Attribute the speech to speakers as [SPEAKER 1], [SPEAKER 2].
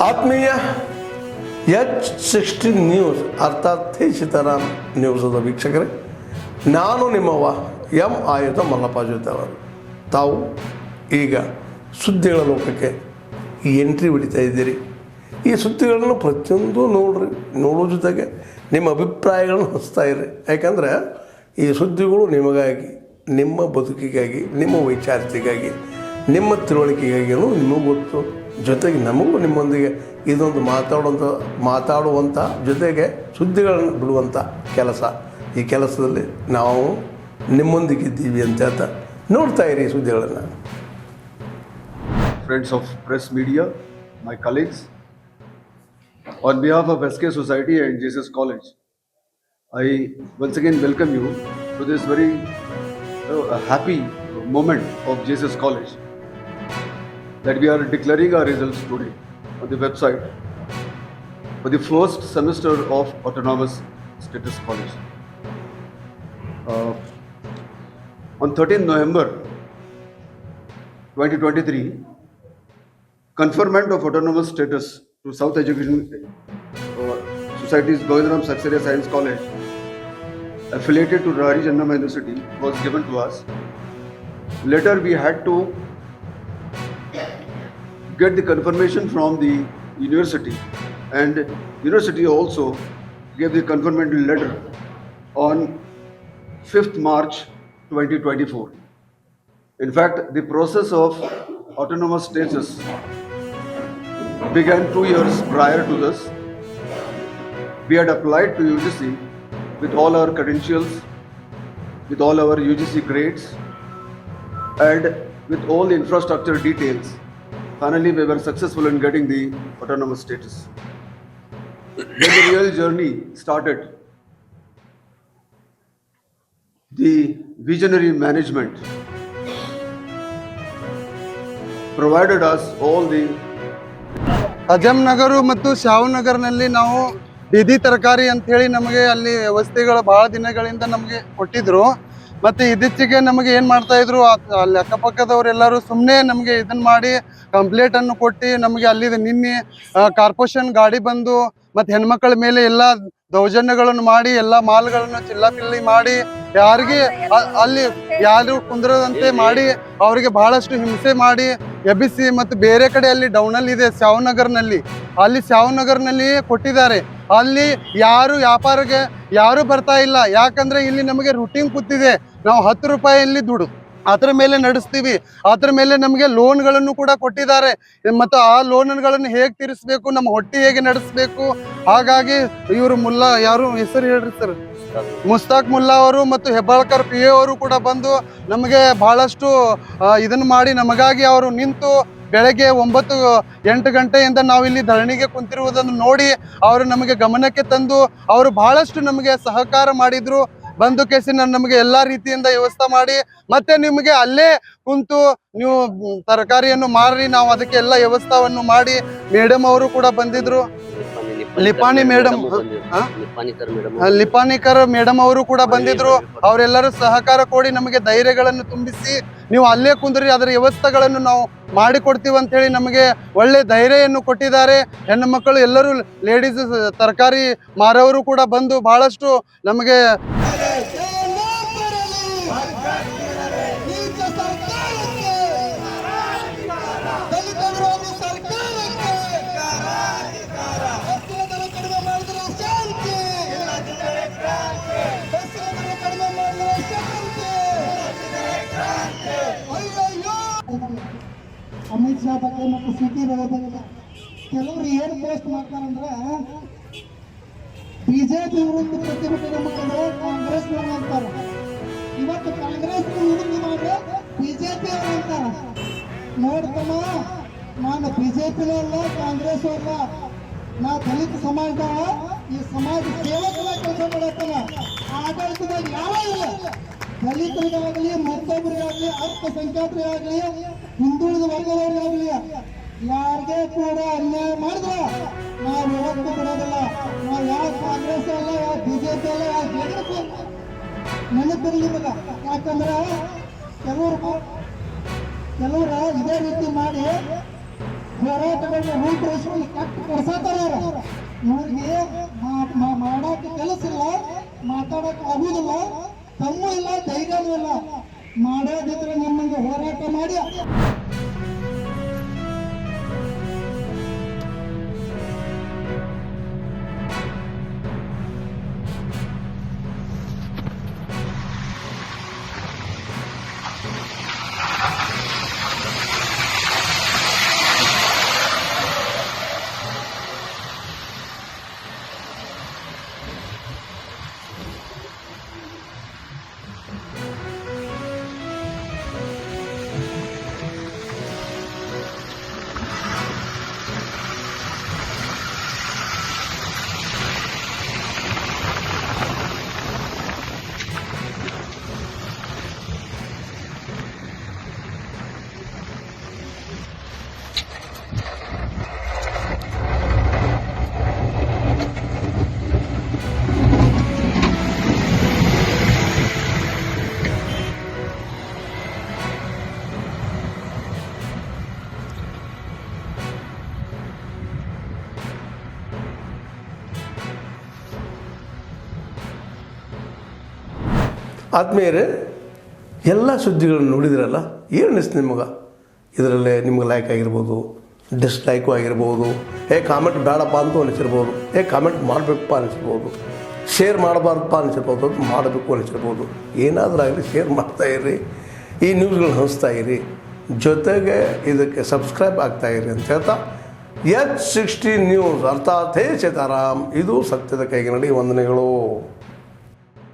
[SPEAKER 1] ಆತ್ಮೀಯ H16 news ಅರ್ಥಾತ್ ಸೀತಾರಾಮ್ ನ್ಯೂಸದ ವೀಕ್ಷಕರೇ, ನಾನು ನಿಮ್ಮವ ಎಂ ಆಯುಧ ಮಲ್ಲಪ್ಪ ಜೊತೆಯವರು. ತಾವು ಈಗ ಸುದ್ದಿಗಳ ಲೋಕಕ್ಕೆ ಎಂಟ್ರಿ ಹೊಡಿತಾ ಇದ್ದೀರಿ. ಈ ಸುದ್ದಿಗಳನ್ನು ಪ್ರತಿಯೊಂದು ನೋಡೋ ಜೊತೆಗೆ ನಿಮ್ಮ ಅಭಿಪ್ರಾಯಗಳನ್ನು ಹಂಚ್ತಾ ಇರಿ. ಯಾಕಂದರೆ ಈ ಸುದ್ದಿಗಳು ನಿಮಗಾಗಿ, ನಿಮ್ಮ ಬದುಕಿಗಾಗಿ, ನಿಮ್ಮ ವೈಚಾರಿಕೆಗಾಗಿ, ನಿಮ್ಮ ತಿಳುವಳಿಕೆಗಾಗಿಯೂ ನಿಮಗೂ ಗೊತ್ತು. ಜೊತೆಗೆ ನಮಗೂ ನಿಮ್ಮೊಂದಿಗೆ ಇದೊಂದು ಮಾತಾಡುವಂಥ ಜೊತೆಗೆ ಸುದ್ದಿಗಳನ್ನು ಬಿಡುವಂಥ ಕೆಲಸ. ಈ ಕೆಲಸದಲ್ಲಿ ನಾವು ನಿಮ್ಮೊಂದಿಗಿದ್ದೀವಿ ಅಂತ ಹೇಳ್ತಾ ನೋಡ್ತಾ ಇರಿ ಸುದ್ದಿಗಳನ್ನು.
[SPEAKER 2] Friends of press media, my colleagues, on behalf of SK Society and Jesus College, I once again welcome you to this very happy moment of Jesus College, that we are declaring our results today on the website for the first semester of Autonomous Status College. On 13th November 2023, conferment of autonomous status to South Education Society's Govindram Saxena Science College affiliated to Rari Jannama University was given to us. Later we had to get the confirmation from the university, and university also gave the confirmation letter on 5th March 2024. In fact, the process of autonomous status began 2 years prior to this. We had applied to UGC with all our credentials, with all our UGC grades, and with all the infrastructure details. Finally, we were successful in getting the autonomous status. Then the real journey started. The visionary management provided us all the
[SPEAKER 3] ಅಜಂನಗರ ಮತ್ತು ಶಾವನಗರ್ನಲ್ಲಿ ನಾವು ಬೀದಿ ತರಕಾರಿ ಅಂತ ಹೇಳಿ ನಮಗೆ ಅಲ್ಲಿ ವ್ಯವಸ್ಥೆಗಳು ಬಹಳ ದಿನಗಳಿಂದ ನಮಗೆ ಕೊಟ್ಟಿದ್ರು. ಮತ್ತೆ ಇತ್ತೀಚೆಗೆ ನಮಗೆ ಏನು ಮಾಡ್ತಾ ಇದ್ರು, ಅಲ್ಲಿ ಅಕ್ಕಪಕ್ಕದವರೆಲ್ಲರೂ ಸುಮ್ಮನೆ ನಮಗೆ ಇದನ್ನ ಮಾಡಿ ಕಂಪ್ಲೇಂಟ್ ಅನ್ನು ಕೊಟ್ಟು ನಮಗೆ ಅಲ್ಲಿ ನಿನ್ನೆ ಕಾರ್ಪೊರೇಷನ್ ಗಾಡಿ ಬಂದು ಮತ್ತೆ ಹೆಣ್ಮಕ್ಳ ಮೇಲೆ ಎಲ್ಲ ದೌರ್ಜನ್ಯಗಳನ್ನು ಮಾಡಿ ಎಲ್ಲ ಮಾಲ್ಗಳನ್ನು ಚಿಲ್ಲಾಪಿಲ್ಲಿ ಮಾಡಿ ಯಾರಿಗೆ ಅಲ್ಲಿ ಯಾರು ಕುಂದ್ರದಂತೆ ಮಾಡಿ ಅವರಿಗೆ ಬಹಳಷ್ಟು ಹಿಂಸೆ ಮಾಡಿ ಎಬ್ಬಿಸಿ ಮತ್ತು ಬೇರೆ ಕಡೆ ಅಲ್ಲಿ ಡೌನಲ್ಲಿ ಇದೆ ಶಾವನಗರ್ನಲ್ಲಿ, ಅಲ್ಲಿ ಶಾವನಗರ್ನಲ್ಲಿ ಕೊಟ್ಟಿದ್ದಾರೆ. ಅಲ್ಲಿ ಯಾರು ವ್ಯಾಪಾರಕ್ಕೆ ಯಾರು ಬರ್ತಾ ಇಲ್ಲ. ಯಾಕಂದ್ರೆ ಇಲ್ಲಿ ನಮಗೆ ರೂಟಿಂಗ್ ಕೂತಿದೆ. ನಾವು 10 ರೂಪಾಯಿಯಲ್ಲಿ ದುಡ್ಡು ಅದರ ಮೇಲೆ ನಡೆಸ್ತೀವಿ. ಅದರ ಮೇಲೆ ನಮಗೆ ಲೋನ್ಗಳನ್ನು ಕೂಡ ಕೊಟ್ಟಿದ್ದಾರೆ. ಮತ್ತು ಆ ಲೋನ್ಗಳನ್ನು ಹೇಗೆ ತೀರಿಸಬೇಕು, ನಮ್ಮ ಹೊಟ್ಟೆ ಹೇಗೆ ನಡೆಸಬೇಕು, ಹಾಗಾಗಿ ಇವರು ಮುಲ್ಲಾ ಯಾರು ಹೆಸರು ಹೇಳ್ರಿ ಸರ್, ಮುಸ್ತಾಕ್ ಮುಲ್ಲಾ ಅವರು ಮತ್ತು ಹೆಬ್ಬಾಳ್ಕರ್ PA ಅವರು ಕೂಡ ಬಂದು ನಮಗೆ ಬಹಳಷ್ಟು ಇದನ್ನು ಮಾಡಿ ನಮಗಾಗಿ ಅವರು ನಿಂತು ಬೆಳಗ್ಗೆ 9-8 ಗಂಟೆಯಿಂದ ನಾವಿಲ್ಲಿ ಧರಣಿಗೆ ಕುಂತಿರುವುದನ್ನು ನೋಡಿ ಅವರು ನಮಗೆ ಗಮನಕ್ಕೆ ತಂದು ಅವರು ಬಹಳಷ್ಟು ನಮಗೆ ಸಹಕಾರ ಮಾಡಿದ್ರು. ಬಂದು ಕೇಸಿನ ನಮಗೆ ಎಲ್ಲಾ ರೀತಿಯಿಂದ ವ್ಯವಸ್ಥೆ ಮಾಡಿ ಮತ್ತೆ ನಿಮಗೆ ಅಲ್ಲೇ ಕುಂತು ನೀವು ತರಕಾರಿಯನ್ನು ಮಾರಿ ನಾವು ಅದಕ್ಕೆ ಎಲ್ಲ ವ್ಯವಸ್ಥೆಯನ್ನು ಮಾಡಿ ಮೇಡಮ್ ಅವರು ಕೂಡ ಬಂದಿದ್ರು. ಲಿಪಾನಿಕರ್ ಮೇಡಮ್ ಅವರು ಕೂಡ ಬಂದಿದ್ರು. ಅವರೆಲ್ಲರೂ ಸಹಕಾರ ಕೊಡಿ ನಮಗೆ ಧೈರ್ಯಗಳನ್ನು ತುಂಬಿಸಿ ನೀವು ಅಲ್ಲೇ ಕುಂದ್ರಿ, ಅದರ ವ್ಯವಸ್ಥೆಗಳನ್ನು ನಾವು ಮಾಡಿಕೊಡ್ತೀವಿ ಅಂತ ಹೇಳಿ ನಮಗೆ ಒಳ್ಳೆ ಧೈರ್ಯವನ್ನು ಕೊಟ್ಟಿದ್ದಾರೆ. ಹೆಣ್ಣು ಮಕ್ಕಳು ಎಲ್ಲರೂ ಲೇಡೀಸ್ ತರಕಾರಿ ಮಾರವರು ಕೂಡ ಬಂದು ಬಹಳಷ್ಟು ನಮಗೆ
[SPEAKER 4] ಅಮಿತ್ ಶಾ ಬಗ್ಗೆ ಮತ್ತು ಸಿಟಿ ಬಗ್ಗೆ ಕೆಲವರು ಏನು ಪೋಸ್ಟ್ ಮಾಡ್ತಾರಂದ್ರೆ ಬಿಜೆಪಿ ವಿರುದ್ಧ ಪ್ರತಿಭಟನೆ ಮಾಡಿದ್ರೆ ಕಾಂಗ್ರೆಸ್ ಅಂತಾರೆ. ಇವತ್ತು ಕಾಂಗ್ರೆಸ್ ವಿರುದ್ಧ ಮಾಡಿದ್ರೆ ಬಿಜೆಪಿ ಅವರು ಅಂತಾರ. ನೋಡ್ತಮ್ಮ, ನಾನು ಬಿಜೆಪಿನೂ ಅಲ್ಲ ಕಾಂಗ್ರೆಸ್ ಅಲ್ಲ, ನಾ ದಲಿತ ಸಮಾಜದವ, ಈ ಸಮಾಜ ಸೇವಕರ ಕೆಲಸ ಮಾಡತ್ತಾನ. ಆಡಳಿತದಾಗ ಯಾವ ಇಲ್ಲ, ದಲಿತರಿಗಾಗಲಿ ಮತ್ತೊಬ್ಬರಿಗಾಗಲಿ ಅಲ್ಪಸಂಖ್ಯಾತರಿಗಾಗಲಿ ಹಿಂದುಳಿದ ವರ್ಗದವರಿಗಾಗಲಿ ಯಾರಿಗೆ ಕೂಡ ಅನ್ಯಾಯ ಮಾಡಿದ್ರೆ ನಾವು ಯಾವತ್ತೂ ಬಿಡೋದಿಲ್ಲ. ನಾವು ಯಾವ ಕಾಂಗ್ರೆಸ್ ಅಲ್ಲ, ಯಾವ ಬಿಜೆಪಿ ಅಲ್ಲ, ಯಾವ ಜೆಡಿಎಸ್ ಅಲ್ಲ. ನೆನಪಿರಲಿ ಮಗ. ಯಾಕಂದ್ರೆ ಕೆಲವರು ಇದೇ ರೀತಿ ಮಾಡಿ ಹೋರಾಟಗಳನ್ನ ರೂಪುರೇಷೆಯಲ್ಲಿ ಕಟ್ಟು ಕೊಡ್ಸತ್ತಾರ ಇವ್ರಿಗೆ ಮಾಡಕ್ಕೆ ಕೆಲಸ ಇಲ್ಲ, ಮಾತಾಡಕ್ಕೆ ಆಗುದಿಲ್ಲ, ತಮ್ಮೂ ಇಲ್ಲ, ಧೈರ್ಯನೂ ಇಲ್ಲ. ಮಾಡೋದಿದ್ರೆ ನಮ್ಮಂಗೆ ಹೋರಾಟ ಮಾಡಿ
[SPEAKER 1] ಆದ್ಮೇಲೆ ಎಲ್ಲ ಸುದ್ದಿಗಳನ್ನು ನೋಡಿದ್ರಲ್ಲ, ಏನು ಅನಿಸ್ತು ನಿಮಗೆ? ಇದರಲ್ಲೇ ನಿಮ್ಗೆ ಲೈಕ್ ಆಗಿರ್ಬೋದು, ಡಿಸ್ಲೈಕು ಆಗಿರ್ಬೋದು, ಕಾಮೆಂಟ್ ಬೇಡಪ್ಪ ಅಂತೂ ಅನಿಸಿರ್ಬೋದು, ಕಾಮೆಂಟ್ ಮಾಡಬೇಕಪ್ಪ ಅನಿಸಿರ್ಬೋದು, ಶೇರ್ ಮಾಡಬಾರ್ದಪ್ಪ ಅನಿಸಿರ್ಬೋದು, ಅದು ಮಾಡಬೇಕು ಅನಿಸಿರ್ಬೋದು. ಏನಾದರೂ ಆಗಲಿ ಶೇರ್ ಮಾಡ್ತಾಯಿರಿ, ಈ ನ್ಯೂಸ್ಗಳನ್ನ ಹಂಚ್ತಾ ಇರಿ, ಜೊತೆಗೆ ಇದಕ್ಕೆ ಸಬ್ಸ್ಕ್ರೈಬ್ ಆಗ್ತಾಯಿರಿ ಅಂತ ಹೇಳ್ತಾ H16 ನ್ಯೂಸ್ ಅರ್ಥಾತ್ ಹೇ ಸೀತಾರಾಮ್, ಇದು ಸತ್ಯದ ಕೈಗೆ ನಡಿ. ವಂದನೆಗಳು.